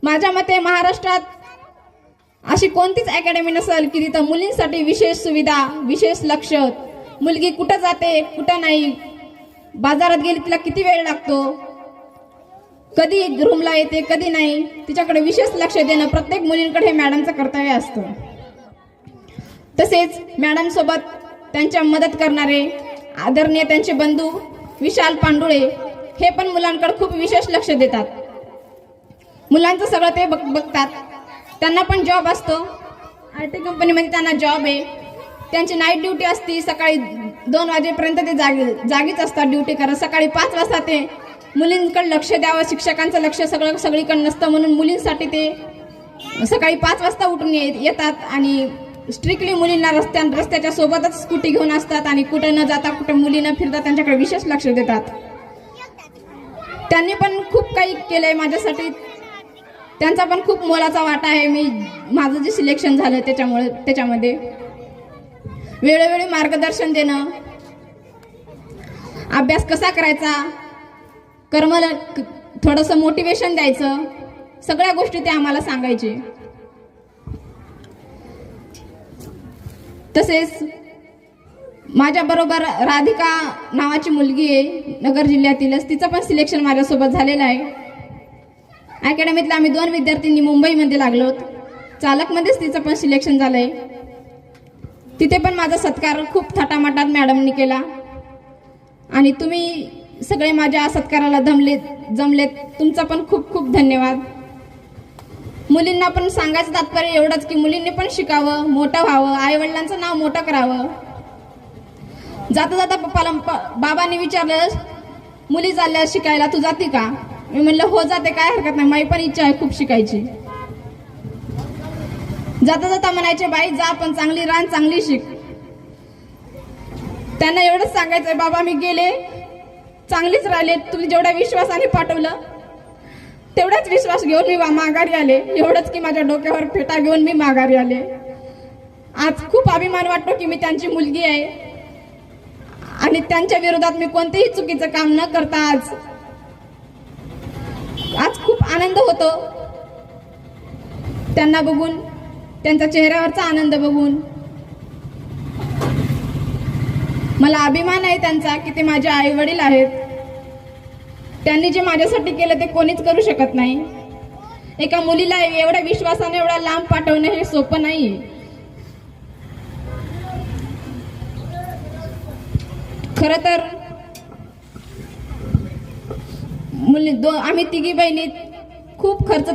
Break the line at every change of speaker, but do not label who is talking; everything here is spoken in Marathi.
माझ्या मते महाराष्ट्रात अशी कोणतीच अकॅडमी नसेल की तिथं मुलींसाठी विशेष सुविधा, विशेष लक्ष, मुलगी कुठं जाते कुठं नाही, बाजारात गेली तिला किती वेळ लागतो, कधी रूमला येते कधी नाही, तिच्याकडे विशेष लक्ष देणं प्रत्येक मुलींकडे हे मॅडमचं कर्तव्य असतं। तसेच मॅडम सोबत त्यांच्या मदत करणारे आदरणीय त्यांचे बंधू विशाल पांडुळे हे पण मुलांकडे खूप विशेष लक्ष देतात। मुलांचं सगळं ते बघतात। त्यांना पण जॉब असतो, आयटी कंपनीमध्ये त्यांना जॉब आहे। त्यांची नाईट ड्युटी असती, सकाळी 2 वाजेपर्यंत ते जागीच असतात ड्युटी करत। सकाळी 5 वाजता ते मुलींकडे लक्ष द्यावं, शिक्षकांचं लक्ष सगळीकडे नसतं म्हणून मुलींसाठी ते सकाळी 5 वाजता उठून येतात आणि स्ट्रिक्टली मुलींना रस्त्याच्या सोबतच स्कूटी घेऊन असतात आणि कुठं न जाता कुठं मुली न फिरता त्यांच्याकडे विशेष लक्ष देतात। त्यांनी पण खूप काही केलंय माझ्यासाठी, त्यांचा पण खूप मोलाचा वाटा आहे। माझं जे सिलेक्शन झालं त्याच्यामध्ये वेळोवेळी मार्गदर्शन देणं, अभ्यास कसा करायचा, कर्मला थोडंसं मोटिवेशन द्यायचं, सगळ्या गोष्टी ते आम्हाला सांगायचे। तसेच माझ्या बरोबर राधिका नावाची मुलगी आहे, नगर जिल्ह्यातीलच, तिचं पण सिलेक्शन माझ्यासोबत झालेलं आहे। अकॅडमीतल्या आम्ही 2 विद्यार्थ्यांनी मुंबईमध्ये लागलो, चालकमध्येच तिचं पण सिलेक्शन झालंय। तिथे पण माझा सत्कार खूप थाटामाटात मॅडमनी केला आणि तुम्ही सगळे माझ्या सत्काराला जमलेत, तुमचा पण खूप खूप धन्यवाद। मुलींना पण सांगायचं तात्पर्य एवढंच की मुलींनी पण शिकावं, मोठं व्हावं, आई वडिलांचं नाव मोठं करावं। जाता जाता बाबांनी विचारलं, मुली चालल्या शिकायला, तू जाते का? मी म्हणलं हो जाते, काय हरकत नाही, माझी पण इच्छा आहे खूप शिकायची। जाता जाता म्हणायचे, बाई जा पण चांगली रान, चांगली शिक। त्यांना एवढंच सांगायचंय, बाबा मी गेले, चांगलीच राहिले, तुम्ही जेवढ्या विश्वासाने पाठवलं तेवढाच विश्वास घेऊन मी माघारी आले। एवढंच की माझ्या डोक्यावर फेटा घेऊन मी माघारी आले। आज खूप अभिमान वाटतो की मी त्यांची मुलगी आहे आणि त्यांच्या विरोधात मी कोणतेही चुकीचं काम न करता आज खूप आनंद होतो त्यांना बघून, त्यांच्या चेहऱ्यावरचा आनंद बघून। मला अभिमान आहे त्यांचा की ते माझे आई वडील आहेत। त्यांनी जे माझ्यासाठी केलं ते कोणीच करू शकत नाही। एका मुलीला एवढ्या विश्वासाने एवढा लांब पाठवणं हे सोपं नाही। खरं तर आम्ही 3 बहिणी खूप खर्च